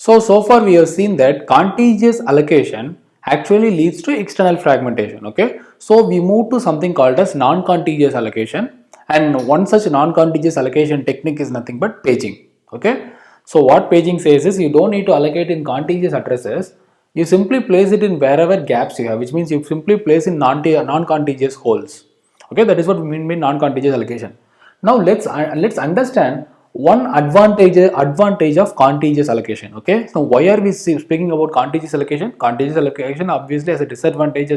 So far we have seen that contiguous allocation actually leads to external fragmentation. Okay, so we move to something called as non-contiguous allocation, and one such non-contiguous allocation technique is nothing but paging. Okay, so what paging says is you don't need to allocate in contiguous addresses. You simply place it in wherever gaps you have, which means you simply place in non-contiguous holes. Okay, that is what we mean by non-contiguous allocation. Now let's understand one advantage of contiguous allocation. Okay, so why are we speaking about contiguous allocation? Contiguous allocation obviously has a disadvantage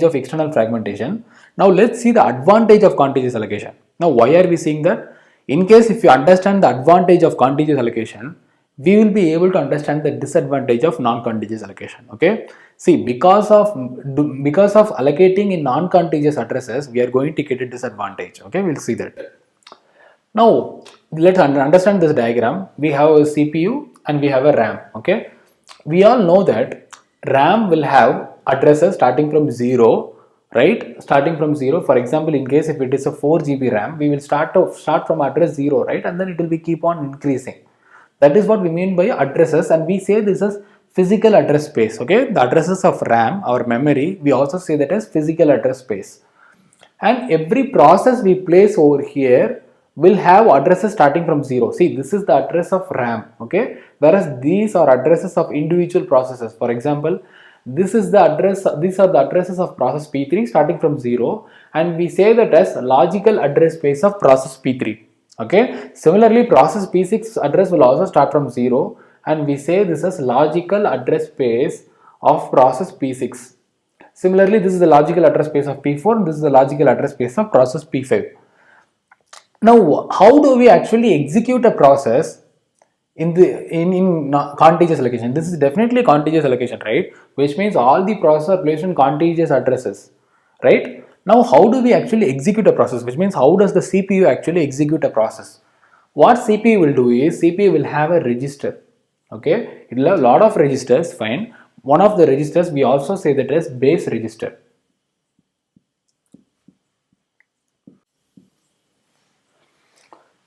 of external fragmentation. Now let's see the advantage of contiguous allocation. Now why are we seeing that? In case if you understand the advantage of contiguous allocation, we will be able to understand the disadvantage of non-contiguous allocation. Okay, see, because of allocating in non-contiguous addresses, we are going to get a disadvantage. Okay, we'll see that. Now let's understand this diagram. We have a CPU and we have a RAM. Okay, we all know that RAM will have addresses starting from 0, right? Starting from 0. For example, in case if it is a 4 GB RAM, we will start from address 0, right? And then it will be keep on increasing. That is what we mean by addresses, and we say this as physical address space. Okay, the addresses of RAM, our memory, we also say that as physical address space. And every process we place over here will have addresses starting from 0. See, this is the address of RAM. Okay, whereas these are addresses of individual processes. For example, this is the address. These are the addresses of process P3 starting from 0, and we say that as logical address space of process P3. Okay, similarly process P6 address will also start from 0, and we say this is logical address space of process P6. Similarly, this is the logical address space of P4, and this is the logical address space of process P5. Now, how do we actually execute a process in contiguous allocation? This is definitely contiguous allocation, right? Which means all the processes are placed in contiguous addresses, right? Now, how do we actually execute a process? Which means how does the CPU actually execute a process? What CPU will do is CPU will have a register. Okay, it will have a lot of registers. Fine. One of the registers we also say that as base register.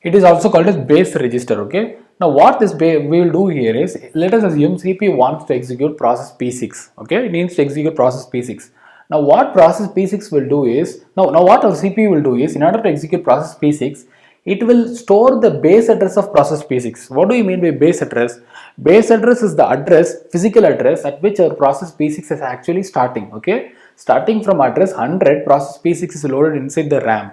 It is also called as base register. Okay. Now what this we will do here is, let us assume CPU wants to execute process P6. Okay, it needs to execute process P6. Now what process P6 will do is, now what our CPU will do is, in order to execute process P6, it will store the base address of process P6. What do you mean by base address? Base address is the address, physical address at which our process P6 is actually starting. Okay, starting from address 100, process P6 is loaded inside the RAM,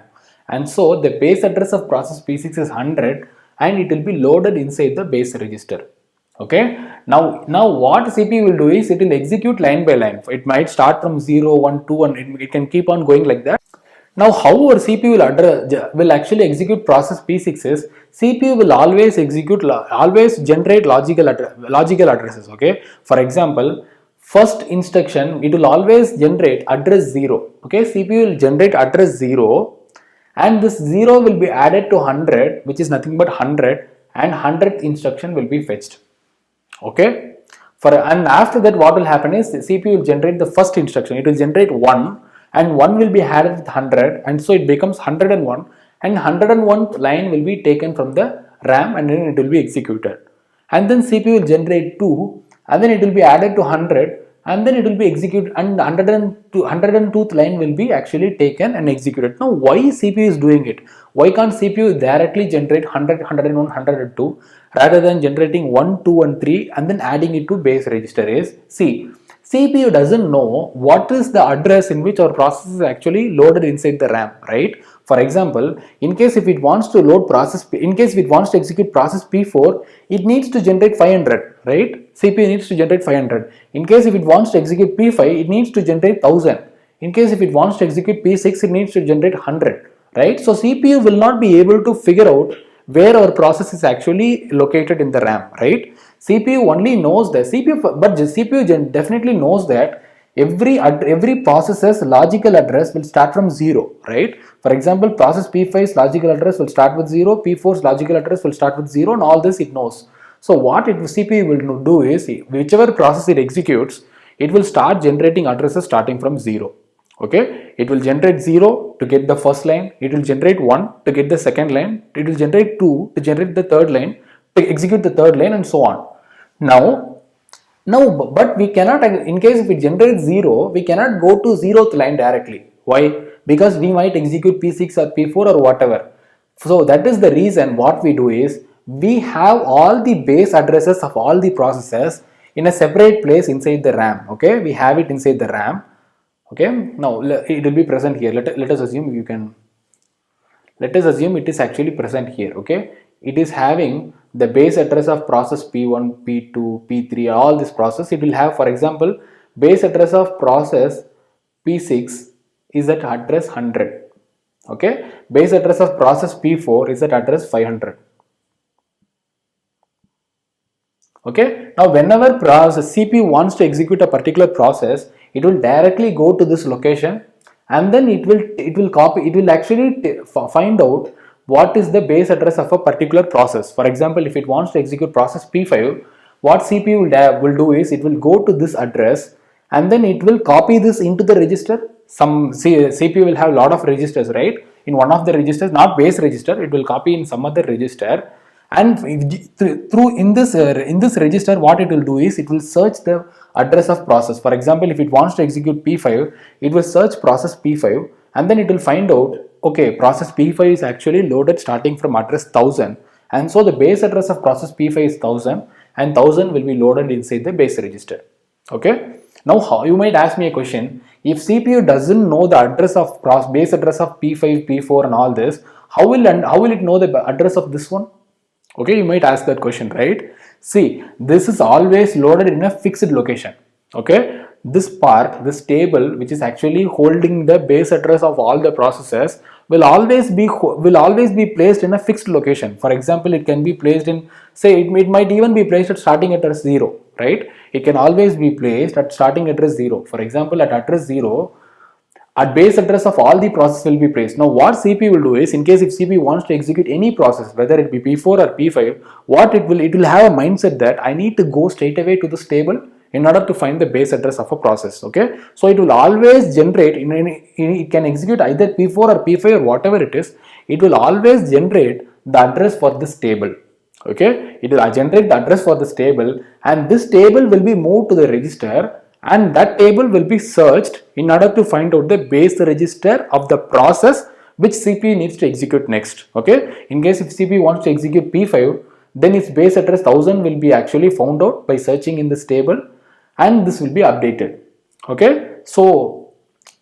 and so the base address of process P6 is 100, and it will be loaded inside the base register. Okay, now what CPU will do is, it will execute line by line. It might start from 0, 1, 2, and it can keep on going like that. Now how our CPU will actually execute process P6 is, CPU will always generate logical addresses. Okay, for example, first instruction it will always generate address 0. Okay, CPU will generate address 0, and this 0 will be added to 100, which is nothing but 100, and 100th instruction will be fetched. Okay, and after that what will happen is, the CPU will generate the first instruction. It will generate 1, and 1 will be added with 100, and so it becomes 101, and 101th line will be taken from the RAM, and then it will be executed. And then CPU will generate 2, and then it will be added to 100, and then it will be executed, and 102th line will be actually taken and executed. Now why CPU is doing it? Why can't CPU directly generate 100, 101, 102 rather than generating 1, 2 and 3 and then adding it to base register? Is, see, CPU doesn't know what is the address in which our process is actually loaded inside the RAM, right? For example, in case if it wants to execute process P4, it needs to generate 500, right? CPU needs to generate 500. In case if it wants to execute P5, it needs to generate 1000. In case if it wants to execute P6, it needs to generate 100, right? So CPU will not be able to figure out where our process is actually located in the RAM, right? CPU only knows that but the CPU definitely knows that every process's logical address will start from 0, right? For example, process P5's logical address will start with 0, P4's logical address will start with 0, and all this it knows. So what CPU will do is, whichever process it executes, it will start generating addresses starting from 0. Okay, it will generate 0 to get the first line, it will generate 1 to get the second line, it will generate 2 to generate the third line, to execute the third line, and so on. Now, but we cannot, in case if it generates 0, we cannot go to 0th line directly. Why? Because we might execute P6 or P4 or whatever. So that is the reason what we do is we have all the base addresses of all the processes in a separate place inside the RAM. Okay, we have it inside the RAM. Okay, now it will be present here. Let us assume it is actually present here. Okay, it is having the base address of process P1, P2, P3, all this process. It will have, for example, base address of process P6 is at address 100. Okay, base address of process P4 is at address 500. Okay, now whenever process CPU wants to execute a particular process, it will directly go to this location, and then it will actually find out what is the base address of a particular process. For example, if it wants to execute process P5, what CPU will do is it will go to this address, and then it will copy this into the register. Some CPU will have a lot of registers, right? In one of the registers, not base register, it will copy in some other register, and through in this register, what it will do is it will search the address of process. For example, if it wants to execute P5, it will search process P5, and then it will find out, okay, process P5 is actually loaded starting from address 1000, and so the base address of process P5 is 1000, and 1000 will be loaded inside the base register. Okay, now how you might ask me a question: if CPU doesn't know the address of base address of P5, P4 and all this, how will it know the address of this one? Okay, you might ask that question, right? See, this is always loaded in a fixed location. Okay, this table, which is actually holding the base address of all the processes, will always be placed in a fixed location. For example, it can be placed in, say, it might even be placed at starting address 0, right? It can always be placed at starting address 0. For example, at address 0, at base address of all the process will be placed. Now what CPU will do is, in case if CPU wants to execute any process, whether it be P4 or P5, what it will have a mindset that I need to go straight away to this table in order to find the base address of a process. Okay, so it will always generate it can execute either P4 or P5 or whatever it is. It will always generate the address for this table. Okay, it will generate the address for this table, and this table will be moved to the register, and that table will be searched in order to find out the base register of the process which CPU needs to execute next. Okay, in case if CPU wants to execute P5, then its base address 1000 will be actually found out by searching in this table, and this will be updated. Okay, so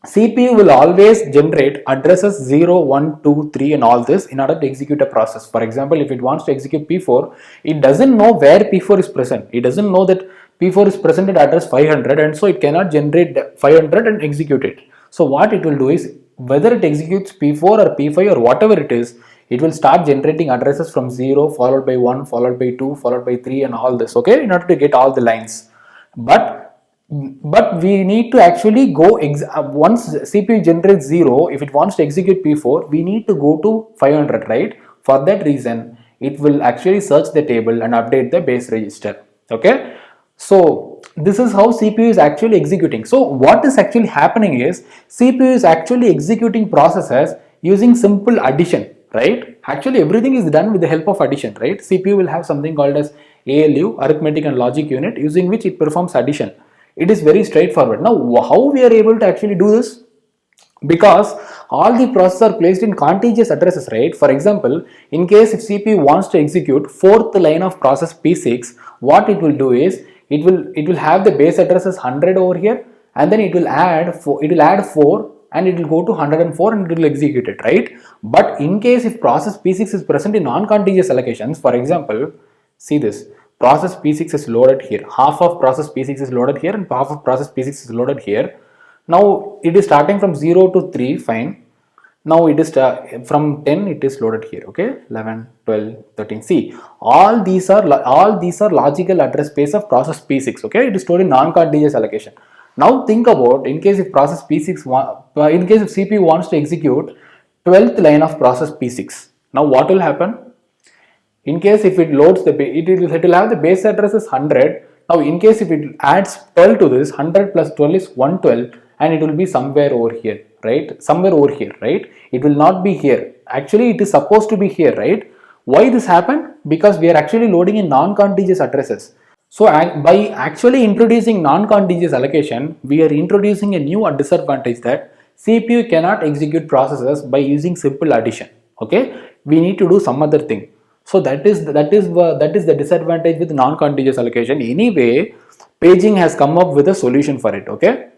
CPU will always generate addresses 0, 1, 2, 3 and all this in order to execute a process. For example, if it wants to execute P4, it doesn't know where P4 is present. It doesn't know that P4 is present at address 500, and so it cannot generate 500 and execute it. So what it will do is, whether it executes P4 or P5 or whatever it is, it will start generating addresses from 0 followed by 1 followed by 2 followed by 3 and all this, okay, in order to get all the lines. But we need to actually go once CPU generates 0, if it wants to execute P4, we need to go to 500, right? For that reason, it will actually search the table and update the base register. Okay, so this is how CPU is actually executing. So what is actually happening is, CPU is actually executing processes using simple addition, right? Actually everything is done with the help of addition, right? CPU will have something called as ALU, arithmetic and logic unit, using which it performs addition. It is very straightforward. Now how we are able to actually do this? Because all the processes are placed in contiguous addresses, right? For example, in case if CPU wants to execute 4th line of process P6, what it will do is, it will have the base addresses 100 over here, and then it will add 4 and it will go to 104 and it will execute it, right? But in case if process P6 is present in non-contiguous allocations, for example, see this, process P6 is loaded here, half of process P6 is loaded here and half of process P6 is loaded here. Now it is starting from 0 to 3, fine. Now it is from 10 it is loaded here, okay, 11, 12, 13. See, all these are logical address space of process P6, okay, it is stored in non-contiguous allocation. Now think about, in case if process P6, in case if CPU wants to execute 12th line of process P6, now what will happen? In case if it loads it will have the base address is 100. Now in case if it adds 12 to this, 100 plus 12 is 112, and it will be somewhere over here, right? Somewhere over here, right? It will not be here. Actually it is supposed to be here, right? Why this happened? Because we are actually loading in non-contiguous addresses. So by actually introducing non-contiguous allocation, we are introducing a new disadvantage that CPU cannot execute processes by using simple addition. Okay, we need to do some other thing. So that is the disadvantage with non-contiguous allocation. Anyway, paging has come up with a solution for it. Okay.